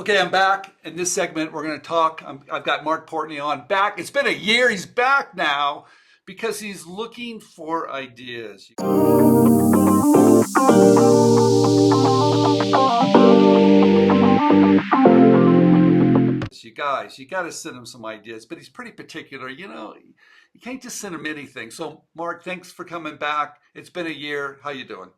Okay, I'm back. In this segment, we're going to talk. I've got Marc Portney on back. It's been a year. He's back now because he's looking for ideas. You guys, you got to send him some ideas, but he's pretty particular. You can't just send him anything. So, Marc, thanks for coming back. It's been a year. How you doing?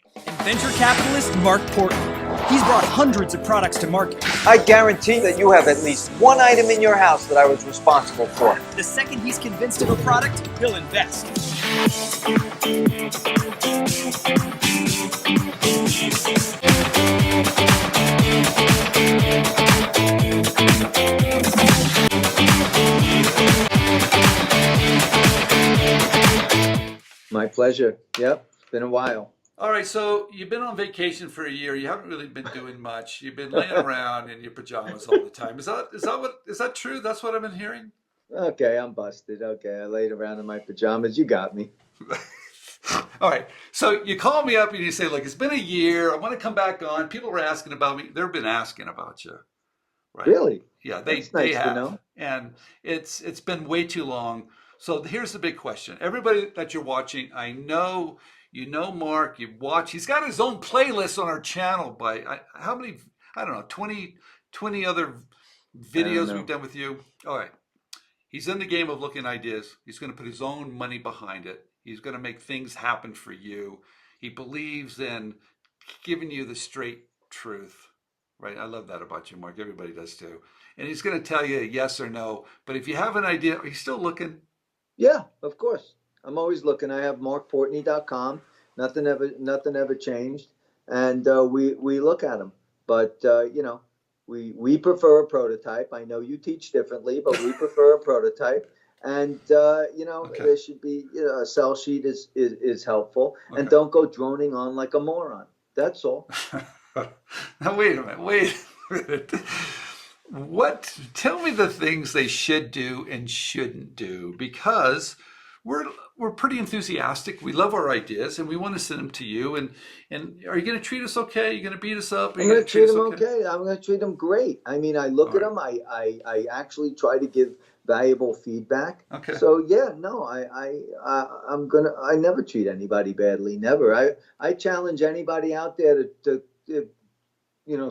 Venture capitalist Marc Portney. He's brought hundreds of products to market. I guarantee that you have at least one item in your house that I was responsible for. The second he's convinced of a product, he'll invest. My pleasure. Yep, it's been a while. All right, so you've been on vacation for a year. You haven't really been doing much. You've been laying around in your pajamas all the time. Is that true? That's what I've been hearing. Okay, I'm busted. Okay, I laid around in my pajamas. You got me. All right, so you call me up and you say, "Look, it's been a year. I want to come back on." People were asking about me. They've been asking about you, right? Really? Yeah, That's they nice have, to know. and it's been way too long. So here's the big question. Everybody that you're watching, I know you know Marc, you watch. He's got his own playlist on our channel by how many? I don't know, 20 other videos we've done with you. All right. He's in the game of looking ideas. He's going to put his own money behind it. He's going to make things happen for you. He believes in giving you the straight truth. Right? I love that about you, Marc. Everybody does too. And he's going to tell you yes or no. But if you have an idea, are you still looking? Yeah, of course. I'm always looking. I have markportney.com. Nothing ever changed, and we look at them. But we prefer a prototype. I know you teach differently, but we prefer a prototype. And Okay. there should be a sell sheet is helpful, Okay. and don't go droning on like a moron. That's all. Now wait a minute. Tell me the things they should do and shouldn't do, because we're pretty enthusiastic. We love our ideas and we want to send them to you. And are you going to treat us okay? Are you going to beat us up? Are I'm you going to treat us them okay. I'm going to treat them great. I mean, I look All at them. I actually try to give valuable feedback. Okay. So yeah, no, I never treat anybody badly. Never. I challenge anybody out there to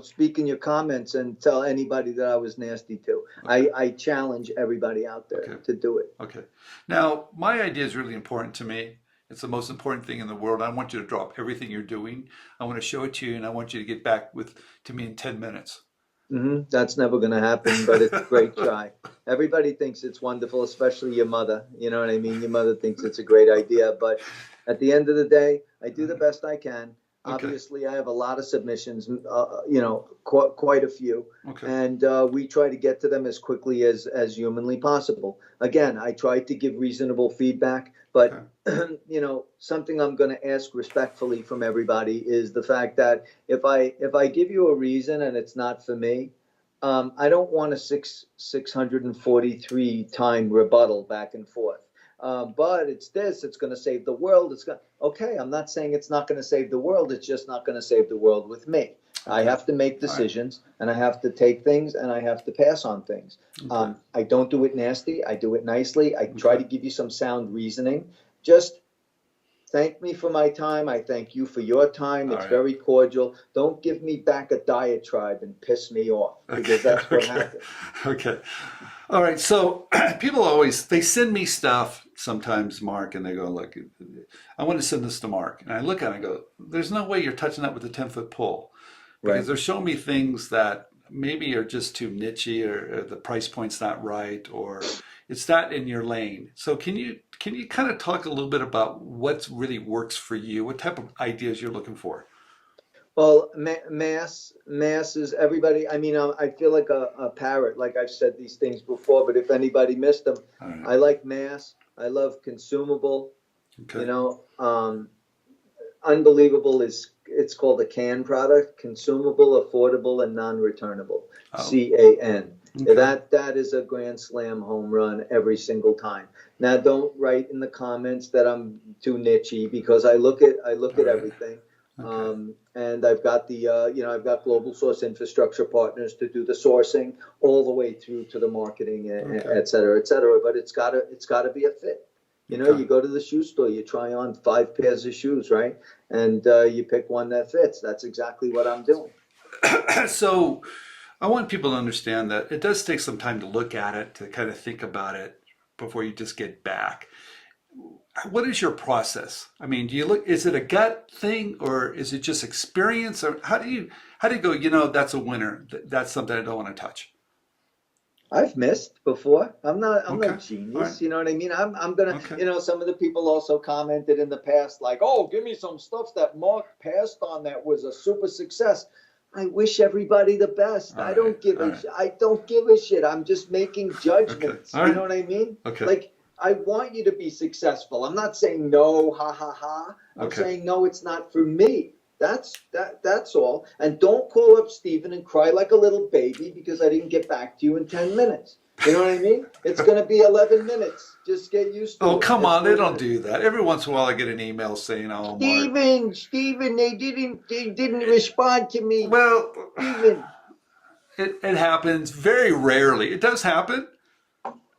speak in your comments and tell anybody that I was nasty too. Okay. I challenge everybody out there Okay. to do it. Okay. Now, my idea is really important to me. It's the most important thing in the world. I want you to drop everything you're doing. I want to show it to you, and I want you to get back to me in 10 minutes. That's never going to happen, but it's a great try. Everybody thinks it's wonderful, especially your mother. You know what I mean? Your mother thinks it's a great idea, but at the end of the day, I do the best I can. Okay. Obviously, I have a lot of submissions, quite a few, Okay. and we try to get to them as quickly as humanly possible. Again, I try to give reasonable feedback, but Okay. something I'm going to ask respectfully from everybody is the fact that if I give you a reason and it's not for me, I don't want a 643 time rebuttal back and forth. But it's going to save the world. Okay, I'm not saying it's not going to save the world. It's just not going to save the world with me. I have to make decisions, and I have to take things, and I have to pass on things. Okay. I don't do it nasty. I do it nicely. I try to give you some sound reasoning. Just thank me for my time. I thank you for your time. It's very cordial. Don't give me back a diatribe and piss me off, because that's what happens. Okay. All right. So people they send me stuff sometimes, Marc, and they go, "Look, I want to send this to Marc." And I look at it and I go, "There's no way you're touching that with a 10-foot pole." Because Right. they're showing me things that maybe are just too nichey, or the price point's not right, or it's not in your lane. So can you kind of talk a little bit about what really works for you? What type of ideas you're looking for? Well, mass is everybody. I mean, I feel like a parrot. Like I've said these things before, but if anybody missed them, All right. I like mass. I love consumable. Okay. Unbelievable it's called a CAN product: consumable, affordable, and non-returnable. Oh. CAN. Okay. That is a grand slam home run every single time. Now, don't write in the comments that I'm too nichey, because I look at Right. everything. Okay. And I've got I've got global source infrastructure partners to do the sourcing all the way through to the marketing, Okay. et cetera, et cetera. But it's gotta be a fit. Okay. You go to the shoe store, you try on 5 pairs of shoes, right? And you pick one that fits. That's exactly what I'm doing. So I want people to understand that it does take some time to look at it, to kind of think about it before you just get back. What is your process? I mean, do you look, is it a gut thing or is it just experience, or how do you go, that's a winner. That's something I don't want to touch. I've missed before. I'm no Okay. All right. genius. You know what I mean? I'm gonna, Okay. some of the people also commented in the past, like, oh, give me some stuff that Mark passed on that was a super success. I wish everybody the best. All right. All right. I don't give a shit. I'm just making Okay. judgments. All You right. know what I mean? Okay. Like, I want you to be successful. I'm not saying no, ha ha ha. I'm Okay. saying no, it's not for me. That's all. And don't call up Steven and cry like a little baby because I didn't get back to you in 10 minutes. You know what I mean? It's going to be 11 minutes. Just get used to Oh, it. come That's on. They what it don't is. do that. Every once in a while I get an email saying, oh, Mark. Steven, they didn't respond to me. Well, Steven. it happens very rarely. It does happen.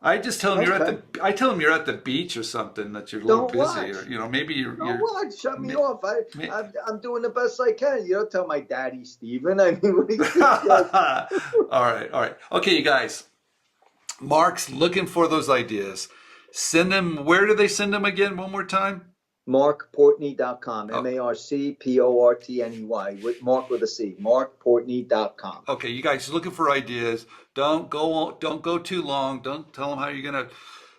I just tell them Okay. I tell them you're at the beach or something, that you're a little Don't busy, watch. or maybe Don't watch. Shut me may- off. may- I'm doing the best I can. You don't tell my daddy, Steven. I mean, what do you think? all right, all right. Okay, you guys. Mark's looking for those ideas. Send them. Where do they send them again? One more time. MarcPortney.com. Oh, MarcPortney. With Mark with a C. MarcPortney.com. okay, you guys looking for ideas. Don't go too long. Don't tell them how you're gonna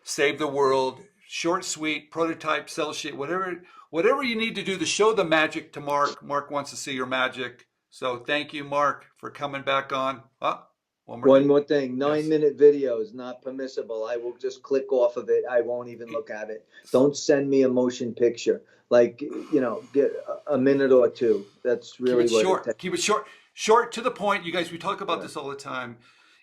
save the world. Short, sweet, prototype, sell sheet, whatever you need to do to show the magic to Mark. Mark wants to see your magic. So thank you, Mark, for coming back on. One more One thing. more thing, Yes. 9 minute video is not permissible. I will just click off of it. I won't even look at it. Don't send me a motion picture. Like, get a minute or two. That's Keep really it what it short. takes. Keep it short. Short to the point. You guys, we talk about Right. this all the time.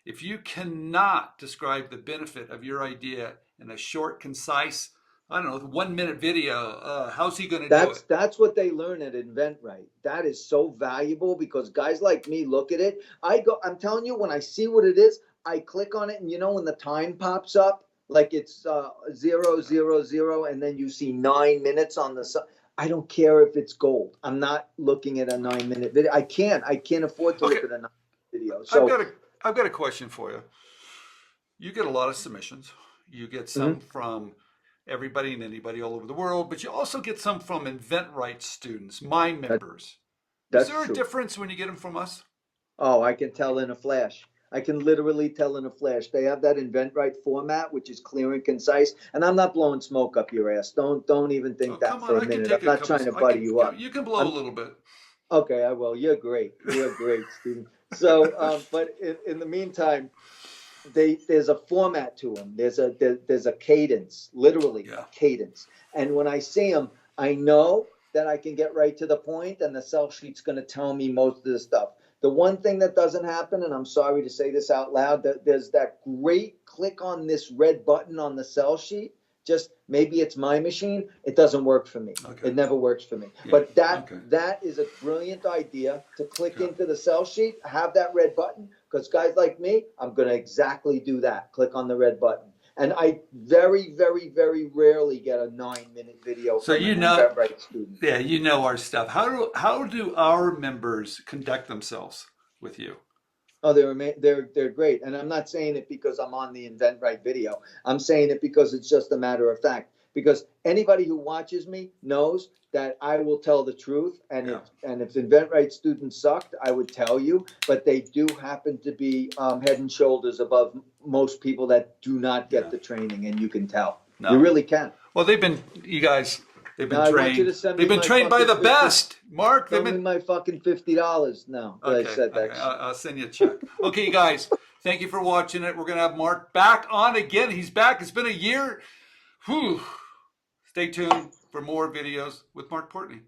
If you cannot describe the benefit of your idea in a short, concise, I don't know, 1 minute video, how's he going to do it? That's what they learn at InventRight. That is so valuable because guys like me look at it. I'm telling you, when I see what it is, I click on it, and when the time pops up, like it's 000, and then you see 9 minutes on the side. I don't care if it's gold. I'm not looking at a 9 minute video. I can't afford to Okay, look at a 9 minute video. I've So got a I've got a question for you. You get a lot of submissions. You get some mhm, from everybody and anybody all over the world, but you also get some from inventRight students, my that, members. Is that's there a true. difference when you get them from us? Oh, I can tell in a flash. I can literally tell in a flash. They have that InventRight format, which is clear and concise. And I'm not blowing smoke up your ass. Don't even Oh, think come that on, for a I can minute. take I'm a not couple. trying to I butter can. you up. You can blow a I'm little bit. okay. I will. You're great. You're great, Stephen. So, but in the meantime, there's a format to them. There's a cadence, literally a Yeah. cadence. And when I see them, I know that I can get right to the point, and the sell sheet's going to tell me most of the stuff. The one thing that doesn't happen, and I'm sorry to say this out loud, that there's that great click on this red button on the sell sheet. Just maybe it's my machine. It doesn't work for me. Okay. It never works for me. Yeah. But Okay. that is a brilliant idea to click Yeah. into the sell sheet, have that red button. Because guys like me, I'm going to exactly do that. Click on the red button. And I very, very, very rarely get a 9 minute video So from an know, InventRight student. yeah, our stuff. How do our members conduct themselves with you? Oh, they're great, and I'm not saying it because I'm on the InventRight video. I'm saying it because it's just a matter of fact. Because anybody who watches me knows that I will tell the truth, and Yeah. if InventRight students sucked, I would tell you. But they do happen to be head and shoulders above most people that do not get Yeah. the training, and you can tell. No. You really can. Well, you guys, they've been Now I want you trained. to send me They've been my trained by the fucking 50. best, Mark. They've Send me been. my fucking $50 now that I said that. Okay. I'll send you a check. Okay, you guys, thank you for watching it. We're gonna have Mark back on again. He's back. It's been a year. Whew. Stay tuned for more videos with Marc Portney.